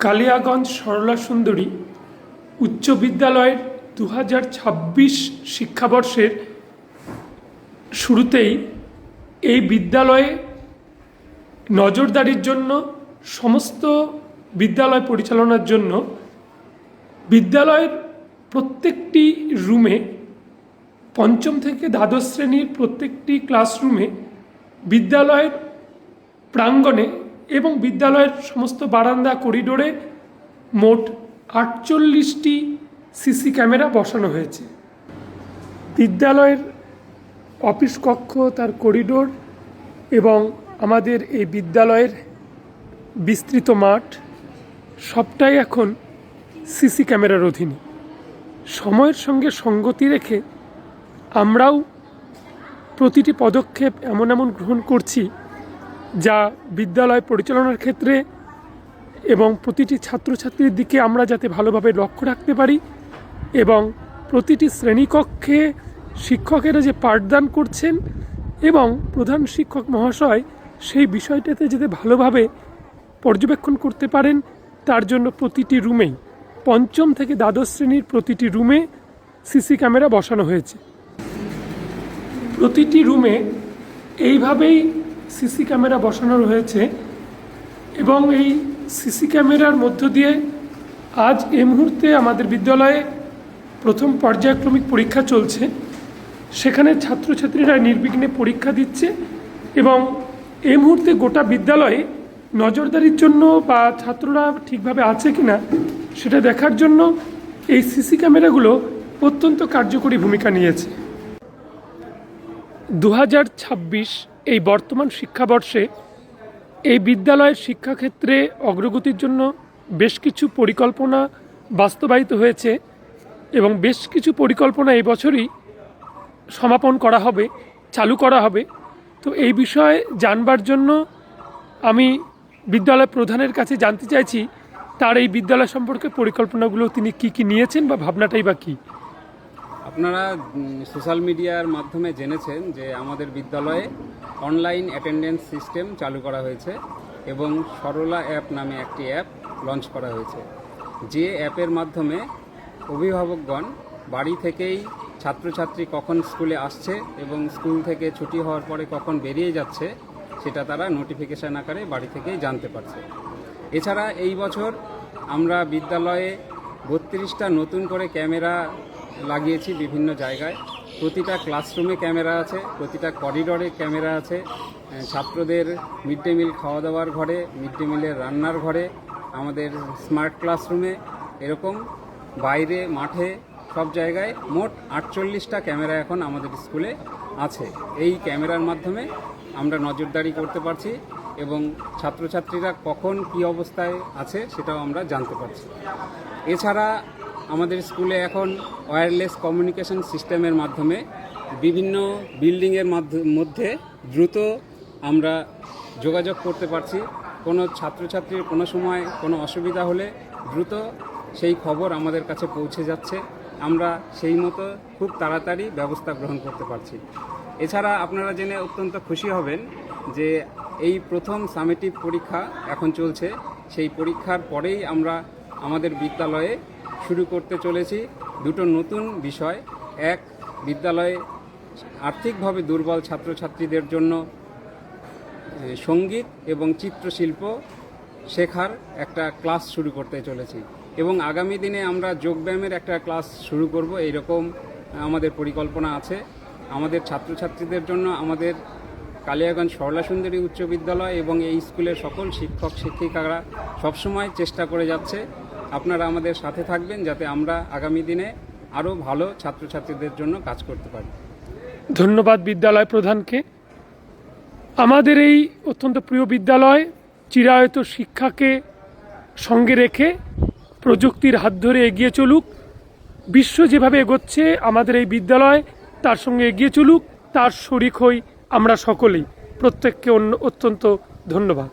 কালিয়াগঞ্জ সরলা সুন্দরী উচ্চ বিদ্যালয়ের 2026 শিক্ষাবর্ষের শুরুতেই এই বিদ্যালয়ে নজরদারির জন্য সমস্ত বিদ্যালয় পরিচালনার জন্য বিদ্যালয়ের প্রত্যেকটি রুমে পঞ্চম থেকে দ্বাদশ শ্রেণীর প্রত্যেকটি ক্লাসরুমে বিদ্যালয়ের প্রাঙ্গণে এবং বিদ্যালয়ের সমস্ত বারান্দা করিডোরে মোট 48টি সিসি ক্যামেরা বসানো হয়েছে। বিদ্যালয়ের অফিস কক্ষ, তার করিডোর এবং আমাদের এই বিদ্যালয়ের বিস্তৃত মাঠ সবটাই এখন সিসি ক্যামেরার অধীনে। সময়ের সঙ্গে সঙ্গতি রেখে আমরাও প্রতিটি পদক্ষেপ এমন গ্রহণ করছি যা বিদ্যালয় পরিচালনার ক্ষেত্রে এবং প্রতিটি ছাত্রছাত্রীর দিকে আমরা যাতে ভালোভাবে লক্ষ্য রাখতে পারি এবং প্রতিটি শ্রেণীকক্ষে শিক্ষকেরা যে পাঠদান করছেন এবং প্রধান শিক্ষক মহাশয় সেই বিষয়টাতে যাতে ভালোভাবে পর্যবেক্ষণ করতে পারেন, তার জন্য প্রতিটি রুমেই পঞ্চম থেকে দ্বাদশ শ্রেণীর প্রতিটি রুমে সিসি ক্যামেরা বসানো হয়েছে। প্রতিটি রুমে এইভাবেই সিসি ক্যামেরা বসানো হয়েছে এবং এই সিসি ক্যামেরার মধ্য দিয়ে আজ এই মুহূর্তে আমাদের বিদ্যালয়ে প্রথম পর্যায়ক্রমিক পরীক্ষা চলছে। সেখানে ছাত্রছাত্রীরা নির্বিঘ্নে পরীক্ষা দিচ্ছে এবং এই মুহূর্তে গোটা বিদ্যালয়ে নজরদারির জন্য বা ছাত্ররা ঠিকভাবে আছে কিনা সেটা দেখার জন্য এই সিসি ক্যামেরাগুলো অত্যন্ত কার্যকরী ভূমিকা নিয়েছে। 2026 এই বর্তমান শিক্ষাবর্ষে এই বিদ্যালয়ের শিক্ষাক্ষেত্রে অগ্রগতির জন্য বেশ কিছু পরিকল্পনা বাস্তবায়িত হয়েছে এবং বেশ কিছু পরিকল্পনা এই বছরই সমাপন করা হবে, চালু করা হবে। তো এই বিষয়ে জানবার জন্য আমি বিদ্যালয় প্রধানের কাছে জানতে চাইছি তার এই বিদ্যালয় সম্পর্কে পরিকল্পনাগুলো তিনি কি নিয়েছেন বা ভাবনাটাই বা কী। আপনারা সোশ্যাল মিডিয়ার মাধ্যমে জেনেছেন যে আমাদের বিদ্যালয়ে অনলাইন অ্যাটেন্ডেন্স সিস্টেম চালু করা হয়েছে এবং সরলা অ্যাপ নামে একটি অ্যাপ লঞ্চ করা হয়েছে, যে অ্যাপের মাধ্যমে অভিভাবকগণ বাড়ি থেকেই ছাত্রছাত্রী কখন স্কুলে আসছে এবং স্কুল থেকে ছুটি হওয়ার পরে কখন বেরিয়ে যাচ্ছে সেটা তারা নোটিফিকেশান আকারে বাড়ি থেকেই জানতে পারছে। এছাড়া এই বছর আমরা বিদ্যালয়ে 32টা নতুন করে ক্যামেরা লাগিয়েছি বিভিন্ন জায়গায়। প্রতিটা ক্লাসরুমে ক্যামেরা আছে, প্রতিটা করিডোরে ক্যামেরা আছে, ছাত্রদের মিড ডে মিল খাওয়া দাওয়ার ঘরে, মিড ডে মিলের রান্নার ঘরে, আমাদের স্মার্ট ক্লাসরুমে, এরকম বাইরে মাঠে সব জায়গায় মোট 48টা ক্যামেরা এখন আমাদের স্কুলে আছে। এই ক্যামেরার মাধ্যমে আমরা নজরদারি করতে পারছি এবং ছাত্রছাত্রীরা কখন কী অবস্থায় আছে সেটাও আমরা জানতে পারছি। এছাড়া আমাদের স্কুলে এখন ওয়্যারলেস কমিউনিকেশন সিস্টেমের মাধ্যমে বিভিন্ন বিল্ডিংয়ের মধ্যে দ্রুত আমরা যোগাযোগ করতে পারছি। কোনো ছাত্রছাত্রীর কোনো সময় কোনো অসুবিধা হলে দ্রুত সেই খবর আমাদের কাছে পৌঁছে যাচ্ছে, আমরা সেই মতো খুব তাড়াতাড়ি ব্যবস্থা গ্রহণ করতে পারছি। এছাড়া আপনারা জেনে অত্যন্ত খুশি হবেন যে এই প্রথম সামেটিভ পরীক্ষা এখন চলছে। সেই পরীক্ষার পরেই আমরা আমাদের বিদ্যালয়ে শুরু করতে চলেছি দুটো নতুন বিষয়। এক, বিদ্যালয়ে আর্থিকভাবে দুর্বল ছাত্রছাত্রীদের জন্য সঙ্গীত এবং চিত্রশিল্প শেখার একটা ক্লাস শুরু করতে চলেছি এবং আগামী দিনে আমরা যোগব্যায়ামের একটা ক্লাস শুরু করব, এইরকম আমাদের পরিকল্পনা আছে। আমাদের ছাত্রছাত্রীদের জন্য আমাদের কালিয়াগঞ্জ সরলা সুন্দরী উচ্চ বিদ্যালয় এবং এই স্কুলের সকল শিক্ষক শিক্ষিকারা সবসময় চেষ্টা করে যাচ্ছে। আপনারা আমাদের সাথে থাকবেন যাতে আমরা আগামী দিনে আরও ভালো ছাত্রছাত্রীদের জন্য কাজ করতে পারি। ধন্যবাদ বিদ্যালয় প্রধানকে। আমাদের এই অত্যন্ত প্রিয় বিদ্যালয় চিরায়ত শিক্ষাকে সঙ্গে রেখে প্রযুক্তির হাত ধরে এগিয়ে চলুক। বিশ্ব যেভাবে এগোচ্ছে আমাদের এই বিদ্যালয় তার সঙ্গে এগিয়ে চলুক, তার শরিক হই আমরা সকলেই। প্রত্যেককে অত্যন্ত ধন্যবাদ।